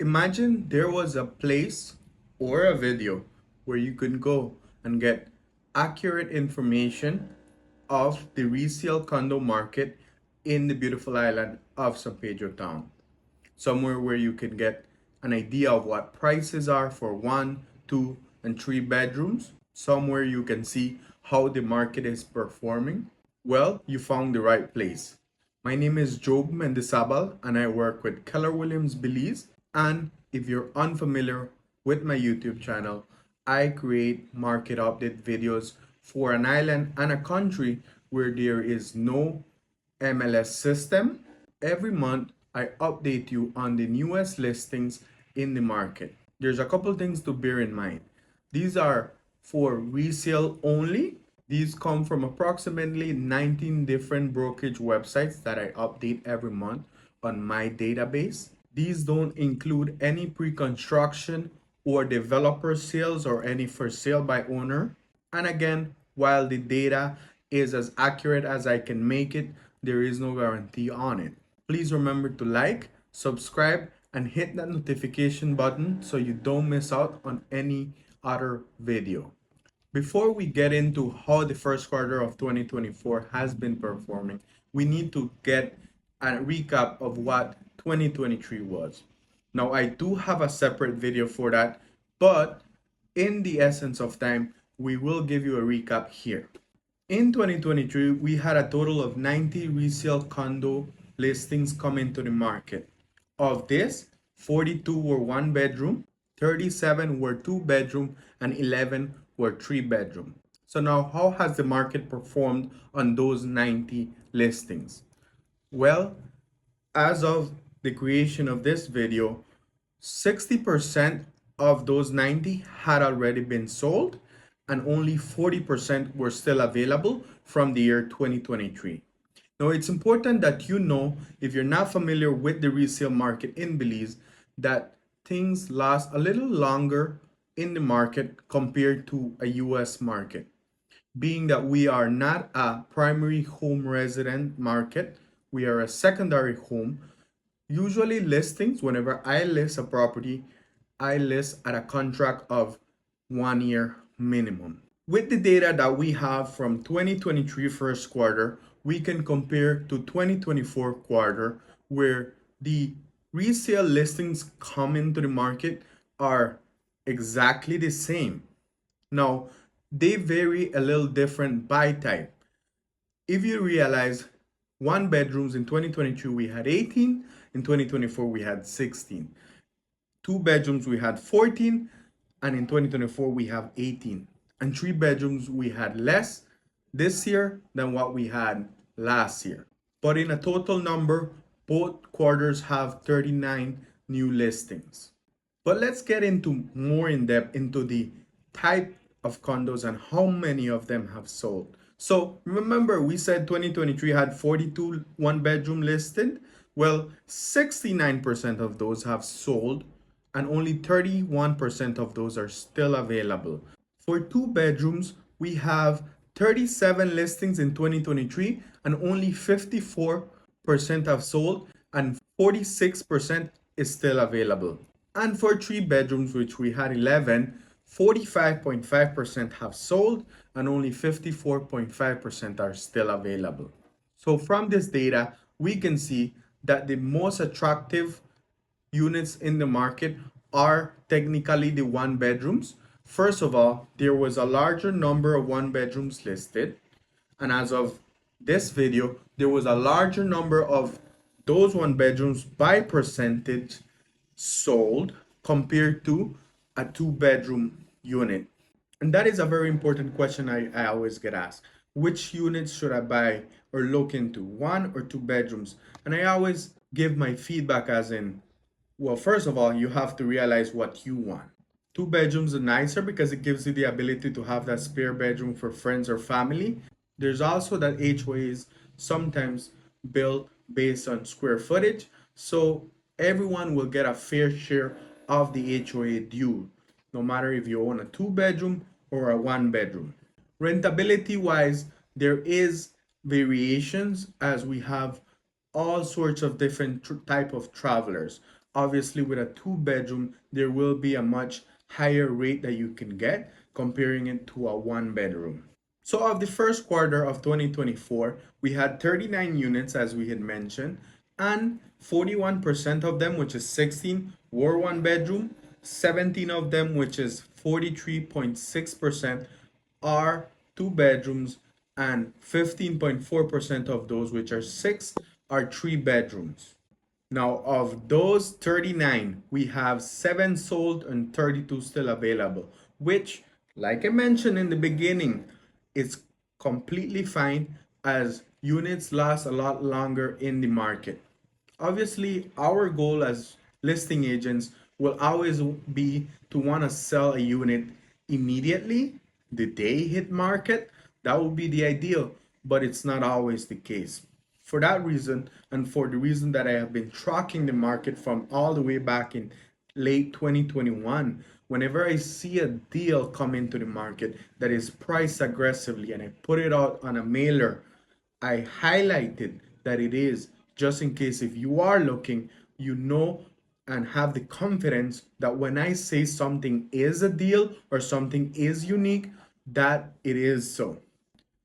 Imagine there was a place or a video where you could go and get accurate information of the resale condo market in the beautiful island of San Pedro town. Somewhere where you can get an idea of what prices are for one, two, and three bedrooms. Somewhere you can see how the market is performing. Well, you found the right place. My name is Job Mendesabal and I work with Keller Williams Belize. And if you're unfamiliar with my YouTube channel, I create market update videos for an island and a country where there is no MLS system. Every month, I update you on the newest listings in the market. There's a couple things to bear in mind. These are for resale only. These come from approximately 19 different brokerage websites that I update every month on my database. These don't include any pre-construction or developer sales or any for sale by owner. And again, while the data is as accurate as I can make it, there is no guarantee on it. Please remember to like, subscribe, and hit that notification button so you don't miss out on any other video. Before we get into how the first quarter of 2024 has been performing, we need to get a recap of what 2023 was. Now, I do have a separate video for that, but in the essence of time, we will give you a recap here. In 2023, we had a total of 90 resale condo listings come into the market. Of this, 42 were one bedroom, 37 were two bedroom, and 11 were three bedroom. So now how has the market performed on those 90 listings? Well, as of the creation of this video, 60% of those 90 had already been sold and only 40% were still available from the year 2023. Now, it's important that you know, if you're not familiar with the resale market in Belize, that things last a little longer in the market compared to a US market. Being that we are not a primary home resident market, we are a secondary home. Usually listings, whenever I list a property, I list at a contract of 1 year minimum. With the data that we have from 2023 first quarter, we can compare to 2024 quarter where the resale listings coming to the market are exactly the same. Now, they vary a little different by type. If you realize one bedrooms in 2022 we had 18, in 2024 we had 16. Two bedrooms we had 14, and in 2024 we have 18. And three bedrooms we had less this year than what we had last year. But in a total number, both quarters have 39 new listings. But let's get into more in depth into the type of condos and how many of them have sold. So remember, we said 2023 had 42 one bedroom listed. Well, 69% of those have sold and only 31% of those are still available. For two bedrooms, we have 37 listings in 2023 and only 54% have sold and 46% is still available. And for three bedrooms, which we had 11, 45.5% have sold and only 54.5% are still available. So from this data, we can see that the most attractive units in the market are technically the one bedrooms. First of all, there was a larger number of one bedrooms listed. And as of this video, there was a larger number of those one bedrooms by percentage sold compared to a two bedroom unit. And that is a very important question I always get asked. Which units should I buy or look into, one or two bedrooms? And I always give my feedback as in, well, first of all, you have to realize what you want. Two bedrooms are nicer because it gives you the ability to have that spare bedroom for friends or family. There's also that HOAs sometimes built based on square footage, so everyone will get a fair share of the HOA due, no matter if you own a two bedroom or a one bedroom. Rentability wise, there is variations as we have all sorts of different type of travelers. Obviously, with a 2 bedroom, there will be a much higher rate that you can get comparing it to a 1 bedroom. So of the first quarter of 2024, we had 39 units as we had mentioned, and 41% of them, which is 16, were 1 bedroom. 17 of them, which is 43.6%, are 2 bedrooms, and 15.4% of those, which are 6, are 3 bedrooms. Now, of those 39, we have 7 sold and 32 still available, which, like I mentioned in the beginning, is completely fine as units last a lot longer in the market. Obviously, our goal as listing agents will always be to want to sell a unit immediately the day hit market. That would be the ideal, but it's not always the case. For that reason, and for the reason that I have been tracking the market from all the way back in late 2021, whenever I see a deal come into the market that is priced aggressively and I put it out on a mailer, I highlighted that it is, just in case if you are looking, you know, and have the confidence that when I say something is a deal or something is unique, that it is so.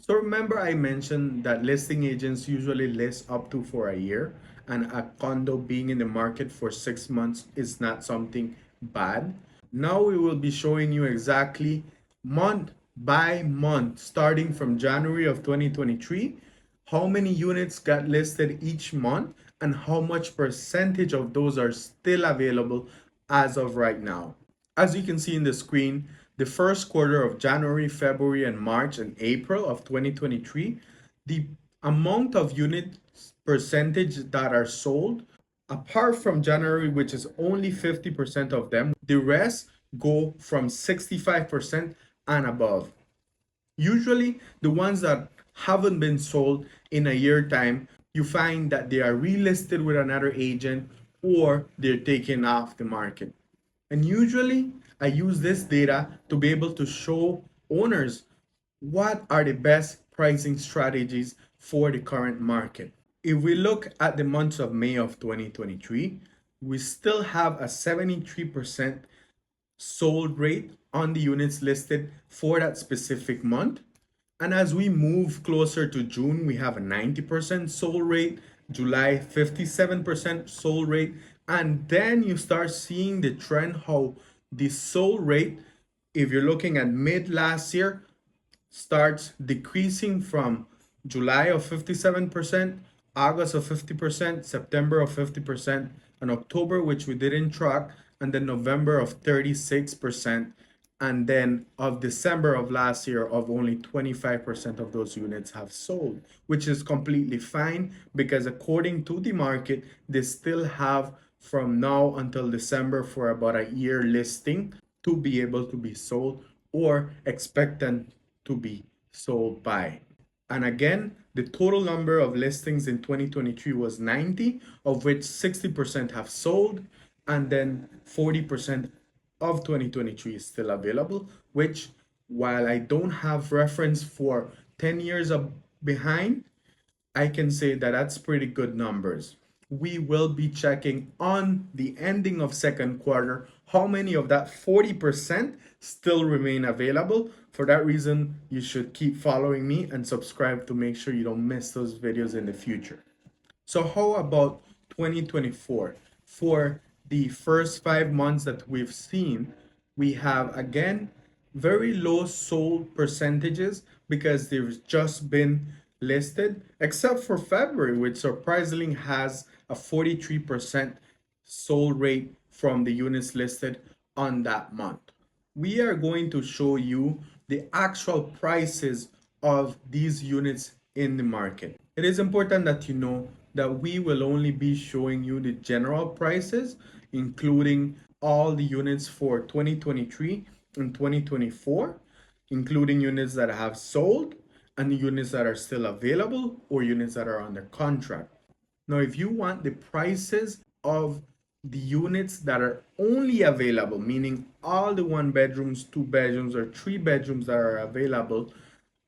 So remember I mentioned that listing agents usually list up to for a year, and a condo being in the market for 6 months is not something bad. Now we will be showing you exactly month by month, starting from January of 2023, how many units got listed each month and how much percentage of those are still available as of right now. As you can see in the screen, the first quarter of January, February, and March and April of 2023, the amount of unit percentage that are sold, apart from January, which is only 50% of them, the rest go from 65% and above. Usually, the ones that haven't been sold in a year time, you find that they are relisted with another agent or they're taken off the market. And usually, I use this data to be able to show owners what are the best pricing strategies for the current market. If we look at the months of May of 2023, we still have a 73% sold rate on the units listed for that specific month. And as we move closer to June, we have a 90% sold rate, July 57% sold rate, and then you start seeing the trend how the sold rate, if you're looking at mid last year, starts decreasing from July of 57%, August of 50%, September of 50%, and October, which we didn't track, and then November of 36%, and then of December of last year of only 25% of those units have sold, which is completely fine because according to the market, they still have from now until December for about a year listing to be able to be sold or expectant to be sold by. And again, the total number of listings in 2023 was 90, of which 60% have sold, and then 40% of 2023 is still available, which, while I don't have reference for 10 years of behind, I can say that that's pretty good numbers. We will be checking on the ending of second quarter how many of that 40% still remain available. For that reason, you should keep following me and subscribe to make sure you don't miss those videos in the future. So how about 2024? For the first 5 months that we've seen, we have again very low sold percentages because they've just been listed, except for February, which surprisingly has a 43% sold rate from the units listed on that month. We are going to show you the actual prices of these units in the market. It is important that you know that we will only be showing you the general prices, including all the units for 2023 and 2024, including units that have sold and units that are still available or units that are under contract. Now, if you want the prices of the units that are only available, meaning all the 1 bedrooms, 2 bedrooms, or 3 bedrooms that are available,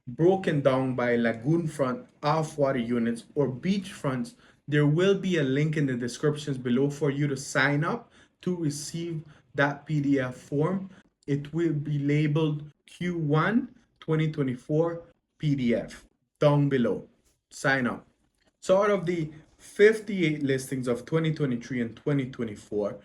broken down by lagoon front, off water units, or beach fronts, There will be a link in the descriptions below for you to sign up to receive that PDF form. It will be labeled Q1 2024 PDF down below. Sign up. So out of the 58 listings of 2023 and 2024,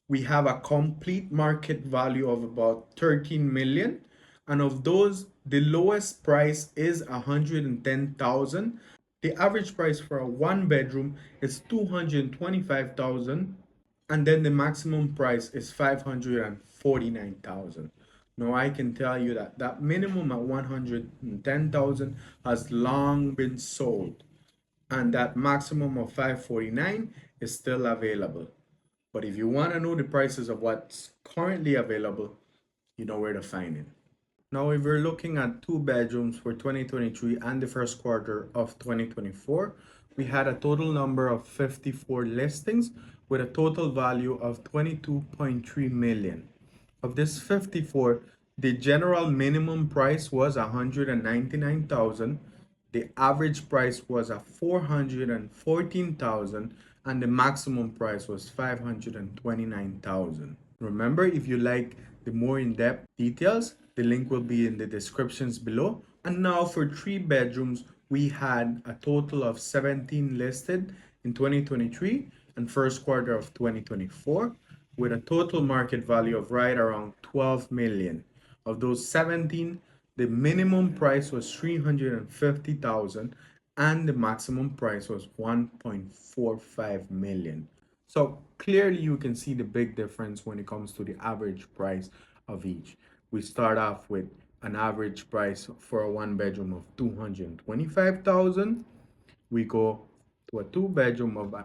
we have a complete market value of about 13 million. And of those, the lowest price is 110,000. The average price for a one bedroom is 225,000, and then the maximum price is 549,000. Now I can tell you that that minimum at 110,000 has long been sold, and that maximum of 549 is still available. But if you want to know the prices of what's currently available, you know where to find it. Now, if we're looking at two bedrooms for 2023 and the first quarter of 2024, we had a total number of 54 listings with a total value of 22.3 million. Of this 54, the general minimum price was 199,000, the average price was a 414,000, and the maximum price was 529,000. Remember, if you like the more in-depth details, the link will be in the descriptions below. And now for three bedrooms, we had a total of 17 listed in 2023 and first quarter of 2024, with a total market value of right around 12 million. Of those 17, the minimum price was 350,000 and the maximum price was 1.45 million. So clearly you can see the big difference when it comes to the average price of each. We start off with an average price for a one bedroom of 225,000. We go to a two bedroom of an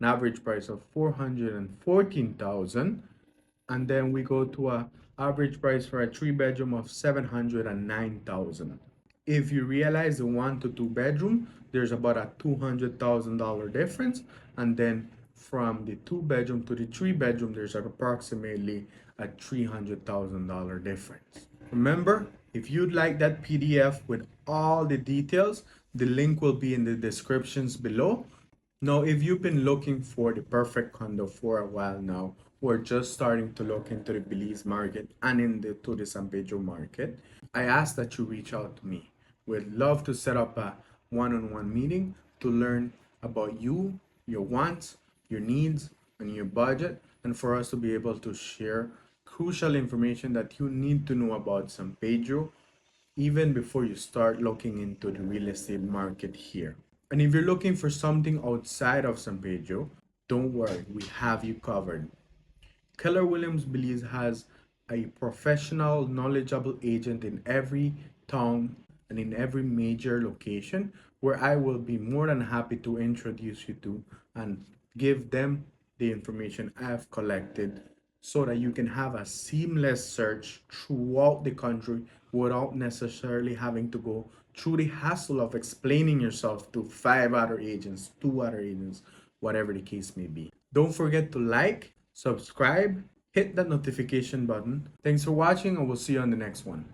average price of 414,000, and then we go to a average price for a three bedroom of 709,000. If you realize the one to two bedroom, there's about a $200,000 difference, and then from the two bedroom to the three bedroom, there's approximately a $300,000 difference. Remember, if you'd like that PDF with all the details, the link will be in the descriptions below. Now, if you've been looking for the perfect condo for a while now, or just starting to look into the Belize market and to the San Pedro market, I ask that you reach out to me. We'd love to set up a one-on-one meeting to learn about you, your wants, your needs, and your budget, and for us to be able to share crucial information that you need to know about San Pedro even before you start looking into the real estate market here. And if you're looking for something outside of San Pedro, don't worry, we have you covered. Keller Williams Belize has a professional, knowledgeable agent in every town and in every major location where I will be more than happy to introduce you to and give them the information I've collected so that you can have a seamless search throughout the country without necessarily having to go through the hassle of explaining yourself to five other agents, two other agents, whatever the case may be. Don't forget to like, subscribe, hit that notification button. Thanks for watching, and we'll see you on the next one.